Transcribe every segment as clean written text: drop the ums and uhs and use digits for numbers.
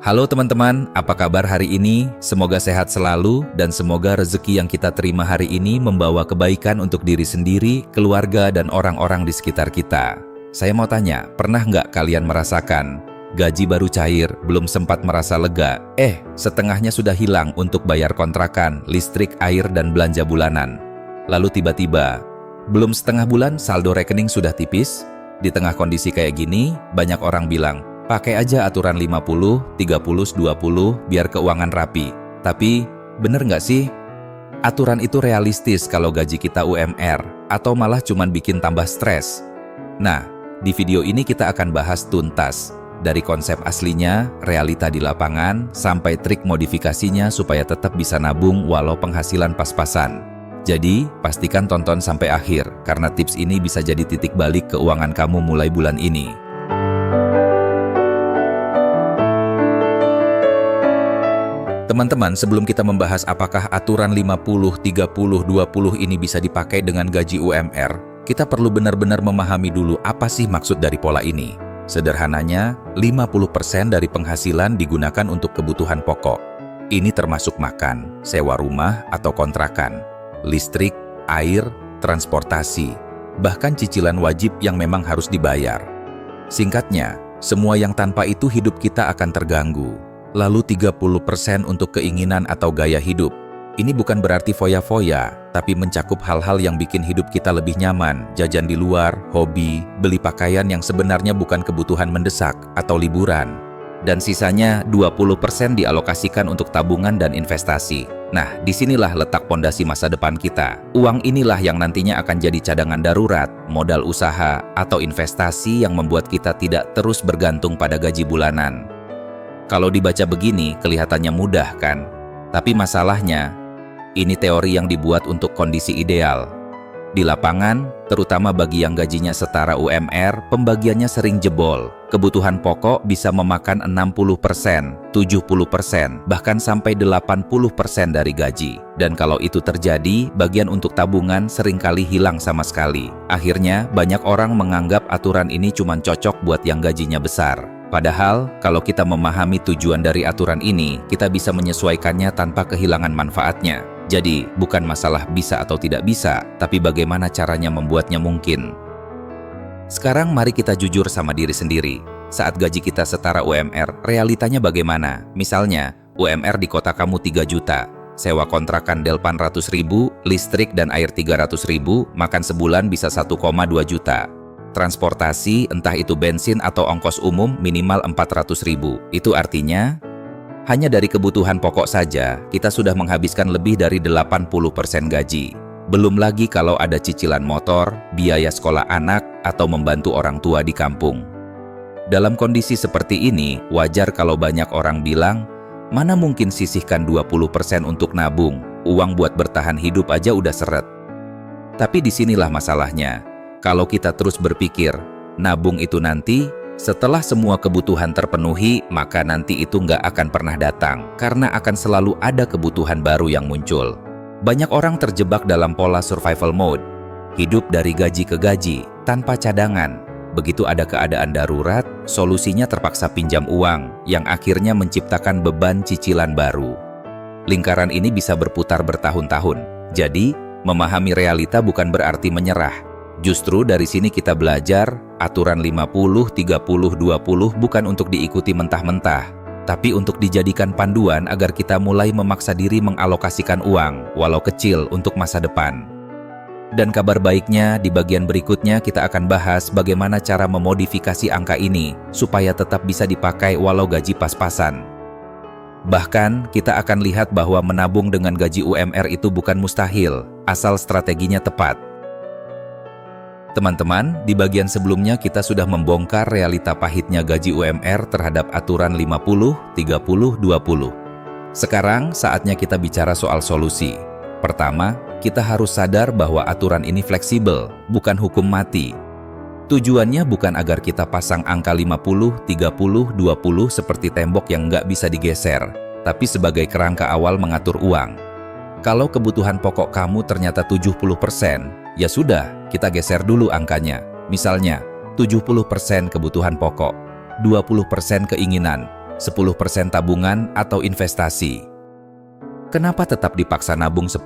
Halo teman-teman, apa kabar hari ini? Semoga sehat selalu dan semoga rezeki yang kita terima hari ini membawa kebaikan untuk diri sendiri, keluarga, dan orang-orang di sekitar kita. Saya mau tanya, pernah nggak kalian merasakan gaji baru cair, belum sempat merasa lega, setengahnya sudah hilang untuk bayar kontrakan, listrik, air, dan belanja bulanan. Lalu tiba-tiba, belum setengah bulan saldo rekening sudah tipis? Di tengah kondisi kayak gini, banyak orang bilang, pakai aja aturan 50, 30, 20 biar keuangan rapi. Tapi, bener nggak sih? Aturan itu realistis kalau gaji kita UMR, atau malah cuman bikin tambah stres? Nah, di video ini kita akan bahas tuntas. Dari konsep aslinya, realita di lapangan, sampai trik modifikasinya supaya tetap bisa nabung walau penghasilan pas-pasan. Jadi, pastikan tonton sampai akhir, karena tips ini bisa jadi titik balik keuangan kamu mulai bulan ini. Teman-teman, sebelum kita membahas apakah aturan 50, 30, 20 ini bisa dipakai dengan gaji UMR, kita perlu benar-benar memahami dulu apa sih maksud dari pola ini. Sederhananya, 50% dari penghasilan digunakan untuk kebutuhan pokok. Ini termasuk makan, sewa rumah atau kontrakan, listrik, air, transportasi, bahkan cicilan wajib yang memang harus dibayar. Singkatnya, semua yang tanpa itu hidup kita akan terganggu. Lalu 30% untuk keinginan atau gaya hidup. Ini bukan berarti foya-foya, tapi mencakup hal-hal yang bikin hidup kita lebih nyaman, jajan di luar, hobi, beli pakaian yang sebenarnya bukan kebutuhan mendesak, atau liburan. Dan sisanya 20% dialokasikan untuk tabungan dan investasi. Nah, disinilah letak pondasi masa depan kita. Uang inilah yang nantinya akan jadi cadangan darurat, modal usaha, atau investasi yang membuat kita tidak terus bergantung pada gaji bulanan. Kalau dibaca begini, kelihatannya mudah kan? Tapi masalahnya, ini teori yang dibuat untuk kondisi ideal. Di lapangan, terutama bagi yang gajinya setara UMR, pembagiannya sering jebol. Kebutuhan pokok bisa memakan 60%, 70%, bahkan sampai 80% dari gaji. Dan kalau itu terjadi, bagian untuk tabungan seringkali hilang sama sekali. Akhirnya, banyak orang menganggap aturan ini cuma cocok buat yang gajinya besar. Padahal, kalau kita memahami tujuan dari aturan ini, kita bisa menyesuaikannya tanpa kehilangan manfaatnya. Jadi, bukan masalah bisa atau tidak bisa, tapi bagaimana caranya membuatnya mungkin. Sekarang mari kita jujur sama diri sendiri. Saat gaji kita setara UMR, realitanya bagaimana? Misalnya, UMR di kota kamu 3 juta, sewa kontrakan 800.000, listrik dan air 300.000, makan sebulan bisa 1,2 juta. Transportasi, entah itu bensin atau ongkos umum, minimal 400.000. Itu artinya, hanya dari kebutuhan pokok saja, kita sudah menghabiskan lebih dari 80% gaji. Belum lagi kalau ada cicilan motor, biaya sekolah anak, atau membantu orang tua di kampung. Dalam kondisi seperti ini, wajar kalau banyak orang bilang, mana mungkin sisihkan 20% untuk nabung, uang buat bertahan hidup aja udah seret. Tapi disinilah masalahnya. Kalau kita terus berpikir, nabung itu nanti, setelah semua kebutuhan terpenuhi, maka nanti itu nggak akan pernah datang, karena akan selalu ada kebutuhan baru yang muncul. Banyak orang terjebak dalam pola survival mode, hidup dari gaji ke gaji, tanpa cadangan. Begitu ada keadaan darurat, solusinya terpaksa pinjam uang, yang akhirnya menciptakan beban cicilan baru. Lingkaran ini bisa berputar bertahun-tahun, jadi memahami realita bukan berarti menyerah. Justru dari sini kita belajar, aturan 50, 30, 20 bukan untuk diikuti mentah-mentah, tapi untuk dijadikan panduan agar kita mulai memaksa diri mengalokasikan uang, walau kecil, untuk masa depan. Dan kabar baiknya, di bagian berikutnya kita akan bahas bagaimana cara memodifikasi angka ini, supaya tetap bisa dipakai walau gaji pas-pasan. Bahkan, kita akan lihat bahwa menabung dengan gaji UMR itu bukan mustahil, asal strateginya tepat. Teman-teman, di bagian sebelumnya kita sudah membongkar realita pahitnya gaji UMR terhadap aturan 50, 30, 20. Sekarang saatnya kita bicara soal solusi. Pertama, kita harus sadar bahwa aturan ini fleksibel, bukan hukum mati. Tujuannya bukan agar kita pasang angka 50, 30, 20 seperti tembok yang nggak bisa digeser, tapi sebagai kerangka awal mengatur uang. Kalau kebutuhan pokok kamu ternyata 70%, ya sudah, kita geser dulu angkanya. Misalnya, 70% kebutuhan pokok, 20% keinginan, 10% tabungan atau investasi. Kenapa tetap dipaksa nabung 10%?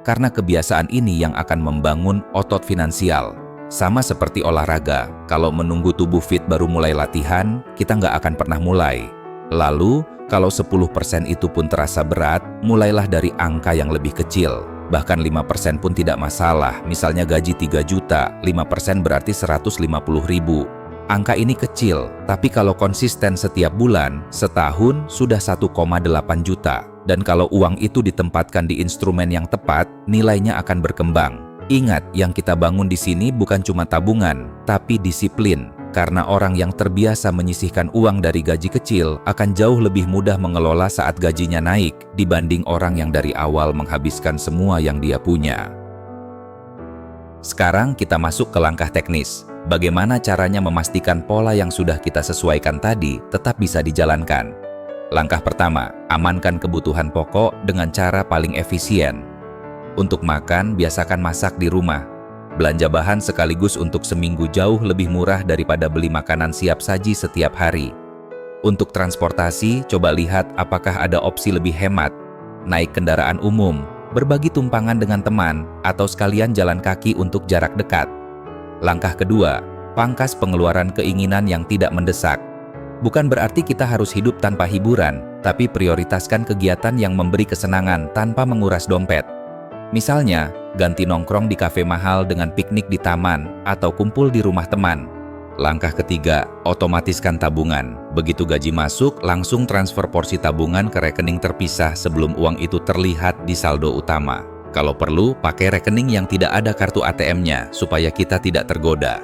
Karena kebiasaan ini yang akan membangun otot finansial. Sama seperti olahraga, kalau menunggu tubuh fit baru mulai latihan, kita nggak akan pernah mulai. Lalu, kalau 10% itu pun terasa berat, mulailah dari angka yang lebih kecil. Bahkan 5% pun tidak masalah, misalnya gaji 3 juta, 5% berarti 150 ribu. Angka ini kecil, tapi kalau konsisten setiap bulan, setahun sudah 1,8 juta. Dan kalau uang itu ditempatkan di instrumen yang tepat, nilainya akan berkembang. Ingat, yang kita bangun di sini bukan cuma tabungan, tapi disiplin. Karena orang yang terbiasa menyisihkan uang dari gaji kecil akan jauh lebih mudah mengelola saat gajinya naik dibanding orang yang dari awal menghabiskan semua yang dia punya. Sekarang kita masuk ke langkah teknis. Bagaimana caranya memastikan pola yang sudah kita sesuaikan tadi tetap bisa dijalankan? Langkah pertama, amankan kebutuhan pokok dengan cara paling efisien. Untuk makan, biasakan masak di rumah. Belanja bahan sekaligus untuk seminggu jauh lebih murah daripada beli makanan siap saji setiap hari. Untuk transportasi, coba lihat apakah ada opsi lebih hemat. Naik kendaraan umum, berbagi tumpangan dengan teman, atau sekalian jalan kaki untuk jarak dekat. Langkah kedua, pangkas pengeluaran keinginan yang tidak mendesak. Bukan berarti kita harus hidup tanpa hiburan, tapi prioritaskan kegiatan yang memberi kesenangan tanpa menguras dompet. Misalnya, ganti nongkrong di kafe mahal dengan piknik di taman atau kumpul di rumah teman. Langkah ketiga, otomatiskan tabungan. Begitu gaji masuk, langsung transfer porsi tabungan ke rekening terpisah sebelum uang itu terlihat di saldo utama. Kalau perlu, pakai rekening yang tidak ada kartu ATM-nya supaya kita tidak tergoda.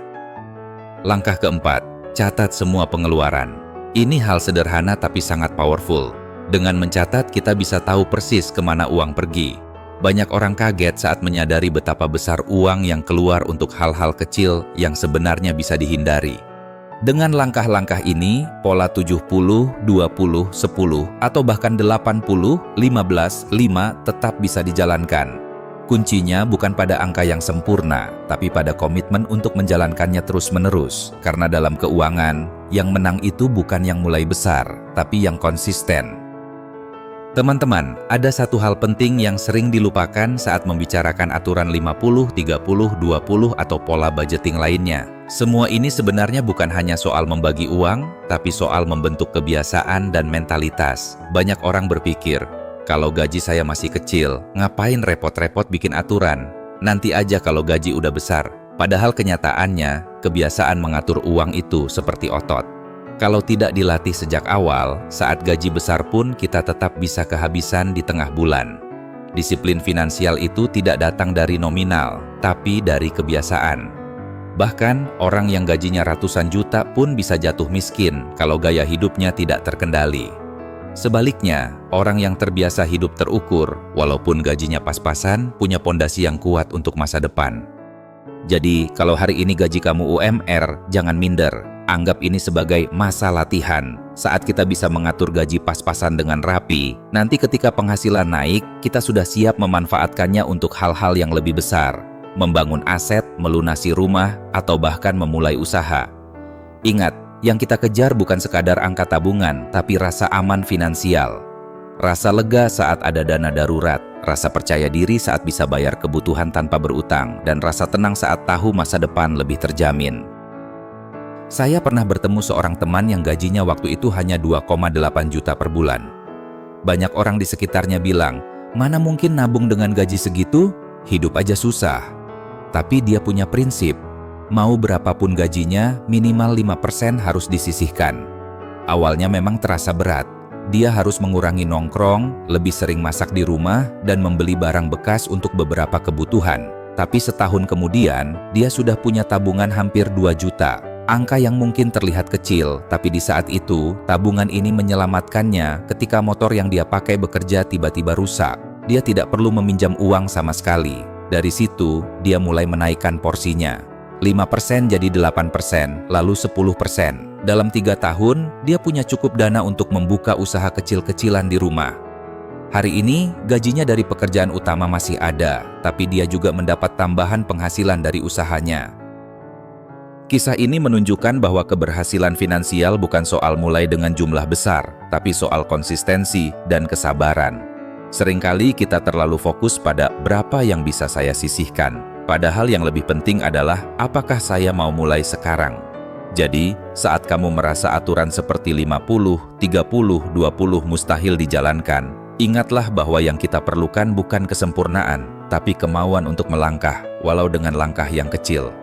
Langkah keempat, catat semua pengeluaran. Ini hal sederhana tapi sangat powerful. Dengan mencatat, kita bisa tahu persis kemana uang pergi. Banyak orang kaget saat menyadari betapa besar uang yang keluar untuk hal-hal kecil yang sebenarnya bisa dihindari. Dengan langkah-langkah ini, pola 70, 20, 10, atau bahkan 80, 15, 5 tetap bisa dijalankan. Kuncinya bukan pada angka yang sempurna, tapi pada komitmen untuk menjalankannya terus-menerus. Karena dalam keuangan, yang menang itu bukan yang mulai besar, tapi yang konsisten. Teman-teman, ada satu hal penting yang sering dilupakan saat membicarakan aturan 50, 30, 20 atau pola budgeting lainnya. Semua ini sebenarnya bukan hanya soal membagi uang, tapi soal membentuk kebiasaan dan mentalitas. Banyak orang berpikir, kalau gaji saya masih kecil, ngapain repot-repot bikin aturan? Nanti aja kalau gaji udah besar. Padahal kenyataannya, kebiasaan mengatur uang itu seperti otot. Kalau tidak dilatih sejak awal, saat gaji besar pun kita tetap bisa kehabisan di tengah bulan. Disiplin finansial itu tidak datang dari nominal, tapi dari kebiasaan. Bahkan, orang yang gajinya ratusan juta pun bisa jatuh miskin kalau gaya hidupnya tidak terkendali. Sebaliknya, orang yang terbiasa hidup terukur, walaupun gajinya pas-pasan, punya pondasi yang kuat untuk masa depan. Jadi, kalau hari ini gaji kamu UMR, jangan minder. Anggap ini sebagai masa latihan. Saat kita bisa mengatur gaji pas-pasan dengan rapi, nanti ketika penghasilan naik, kita sudah siap memanfaatkannya untuk hal-hal yang lebih besar. Membangun aset, melunasi rumah, atau bahkan memulai usaha. Ingat, yang kita kejar bukan sekadar angka tabungan, tapi rasa aman finansial. Rasa lega saat ada dana darurat, rasa percaya diri saat bisa bayar kebutuhan tanpa berutang, dan rasa tenang saat tahu masa depan lebih terjamin. Saya pernah bertemu seorang teman yang gajinya waktu itu hanya 2,8 juta per bulan. Banyak orang di sekitarnya bilang, mana mungkin nabung dengan gaji segitu? Hidup aja susah. Tapi dia punya prinsip, mau berapapun gajinya, minimal 5% harus disisihkan. Awalnya memang terasa berat. Dia harus mengurangi nongkrong, lebih sering masak di rumah, dan membeli barang bekas untuk beberapa kebutuhan. Tapi setahun kemudian, dia sudah punya tabungan hampir 2 juta. Angka yang mungkin terlihat kecil, tapi di saat itu, tabungan ini menyelamatkannya ketika motor yang dia pakai bekerja tiba-tiba rusak. Dia tidak perlu meminjam uang sama sekali. Dari situ, dia mulai menaikkan porsinya. 5% jadi 8%, lalu 10%. Dalam 3 tahun, dia punya cukup dana untuk membuka usaha kecil-kecilan di rumah. Hari ini, gajinya dari pekerjaan utama masih ada, tapi dia juga mendapat tambahan penghasilan dari usahanya. Kisah ini menunjukkan bahwa keberhasilan finansial bukan soal mulai dengan jumlah besar, tapi soal konsistensi dan kesabaran. Seringkali kita terlalu fokus pada berapa yang bisa saya sisihkan, padahal yang lebih penting adalah apakah saya mau mulai sekarang. Jadi, saat kamu merasa aturan seperti 50, 30, 20 mustahil dijalankan, ingatlah bahwa yang kita perlukan bukan kesempurnaan, tapi kemauan untuk melangkah, walau dengan langkah yang kecil.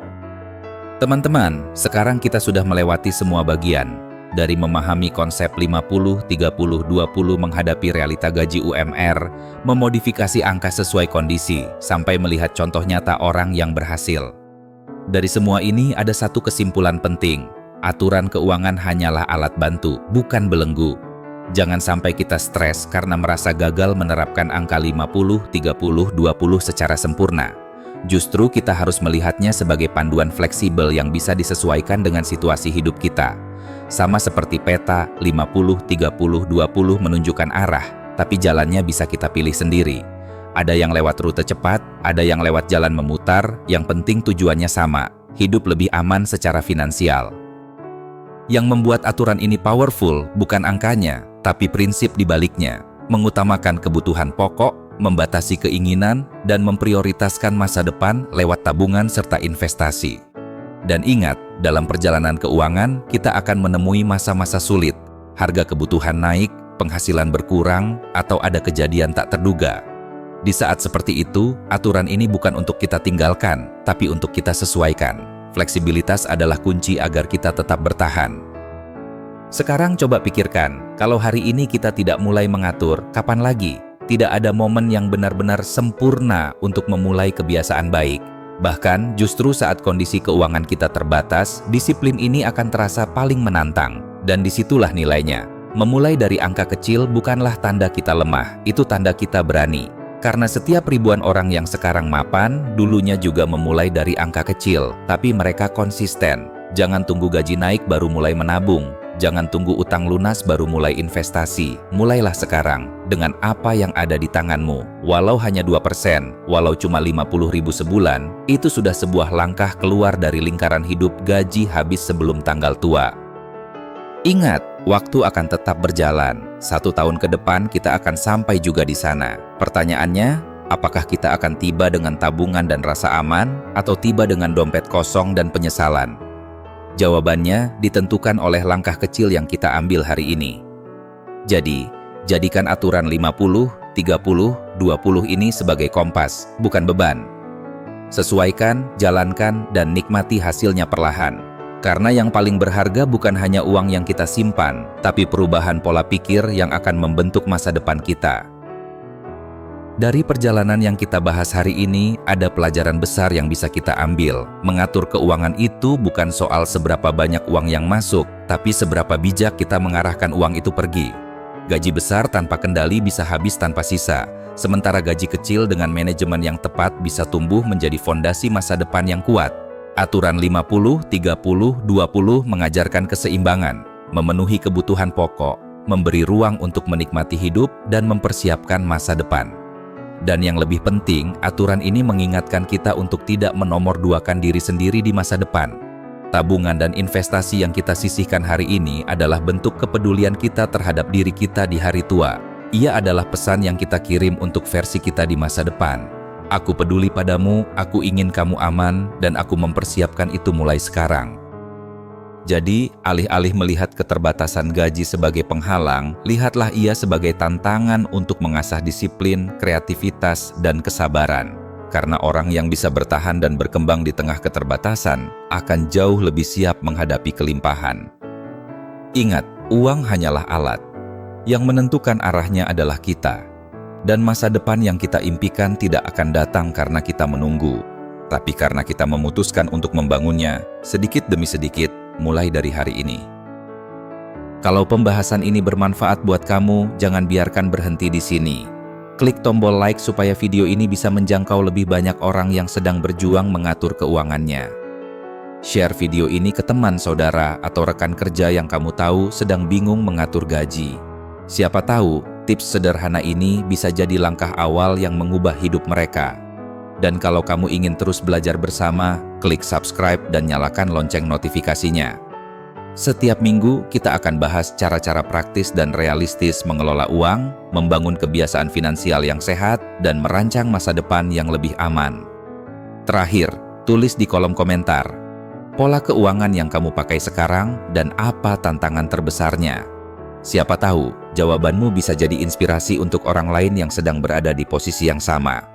Teman-teman, sekarang kita sudah melewati semua bagian. Dari memahami konsep 50, 30, 20 menghadapi realita gaji UMR, memodifikasi angka sesuai kondisi, sampai melihat contoh nyata orang yang berhasil. Dari semua ini ada satu kesimpulan penting. Aturan keuangan hanyalah alat bantu, bukan belenggu. Jangan sampai kita stres karena merasa gagal menerapkan angka 50, 30, 20 secara sempurna. Justru kita harus melihatnya sebagai panduan fleksibel yang bisa disesuaikan dengan situasi hidup kita. Sama seperti peta, 50, 30, 20 menunjukkan arah, tapi jalannya bisa kita pilih sendiri. Ada yang lewat rute cepat, ada yang lewat jalan memutar, yang penting tujuannya sama, hidup lebih aman secara finansial. Yang membuat aturan ini powerful bukan angkanya, tapi prinsip di baliknya, mengutamakan kebutuhan pokok, membatasi keinginan, dan memprioritaskan masa depan lewat tabungan serta investasi. Dan ingat, dalam perjalanan keuangan, kita akan menemui masa-masa sulit, harga kebutuhan naik, penghasilan berkurang, atau ada kejadian tak terduga. Di saat seperti itu, aturan ini bukan untuk kita tinggalkan, tapi untuk kita sesuaikan. Fleksibilitas adalah kunci agar kita tetap bertahan. Sekarang coba pikirkan, kalau hari ini kita tidak mulai mengatur, kapan lagi? Tidak ada momen yang benar-benar sempurna untuk memulai kebiasaan baik. Bahkan, justru saat kondisi keuangan kita terbatas, disiplin ini akan terasa paling menantang. Dan disitulah nilainya. Memulai dari angka kecil bukanlah tanda kita lemah, itu tanda kita berani. Karena setiap ribuan orang yang sekarang mapan, dulunya juga memulai dari angka kecil, tapi mereka konsisten. Jangan tunggu gaji naik baru mulai menabung. Jangan tunggu utang lunas baru mulai investasi. Mulailah sekarang dengan apa yang ada di tanganmu. Walau hanya 2%, walau cuma 50.000 sebulan, itu sudah sebuah langkah keluar dari lingkaran hidup gaji habis sebelum tanggal tua. Ingat, waktu akan tetap berjalan. 1 tahun ke depan kita akan sampai juga di sana. Pertanyaannya, apakah kita akan tiba dengan tabungan dan rasa aman, atau tiba dengan dompet kosong dan penyesalan? Jawabannya ditentukan oleh langkah kecil yang kita ambil hari ini. Jadi, jadikan aturan 50, 30, 20 ini sebagai kompas, bukan beban. Sesuaikan, jalankan, dan nikmati hasilnya perlahan. Karena yang paling berharga bukan hanya uang yang kita simpan, tapi perubahan pola pikir yang akan membentuk masa depan kita. Dari perjalanan yang kita bahas hari ini, ada pelajaran besar yang bisa kita ambil. Mengatur keuangan itu bukan soal seberapa banyak uang yang masuk, tapi seberapa bijak kita mengarahkan uang itu pergi. Gaji besar tanpa kendali bisa habis tanpa sisa, sementara gaji kecil dengan manajemen yang tepat bisa tumbuh menjadi fondasi masa depan yang kuat. Aturan 50, 30, 20 mengajarkan keseimbangan, memenuhi kebutuhan pokok, memberi ruang untuk menikmati hidup, dan mempersiapkan masa depan. Dan yang lebih penting, aturan ini mengingatkan kita untuk tidak menomorduakan diri sendiri di masa depan. Tabungan dan investasi yang kita sisihkan hari ini adalah bentuk kepedulian kita terhadap diri kita di hari tua. Ia adalah pesan yang kita kirim untuk versi kita di masa depan. Aku peduli padamu, aku ingin kamu aman, dan aku mempersiapkan itu mulai sekarang. Jadi, alih-alih melihat keterbatasan gaji sebagai penghalang, lihatlah ia sebagai tantangan untuk mengasah disiplin, kreativitas, dan kesabaran. Karena orang yang bisa bertahan dan berkembang di tengah keterbatasan akan jauh lebih siap menghadapi kelimpahan. Ingat, uang hanyalah alat. Yang menentukan arahnya adalah kita. Dan masa depan yang kita impikan tidak akan datang karena kita menunggu, tapi karena kita memutuskan untuk membangunnya sedikit demi sedikit, mulai dari hari ini. Kalau pembahasan ini bermanfaat buat kamu, jangan biarkan berhenti di sini. Klik tombol like supaya video ini bisa menjangkau lebih banyak orang yang sedang berjuang mengatur keuangannya. Share video ini ke teman, saudara, atau rekan kerja yang kamu tahu sedang bingung mengatur gaji. Siapa tahu, tips sederhana ini bisa jadi langkah awal yang mengubah hidup mereka. Dan kalau kamu ingin terus belajar bersama, klik subscribe dan nyalakan lonceng notifikasinya. Setiap minggu, kita akan bahas cara-cara praktis dan realistis mengelola uang, membangun kebiasaan finansial yang sehat, dan merancang masa depan yang lebih aman. Terakhir, tulis di kolom komentar pola keuangan yang kamu pakai sekarang dan apa tantangan terbesarnya. Siapa tahu, jawabanmu bisa jadi inspirasi untuk orang lain yang sedang berada di posisi yang sama.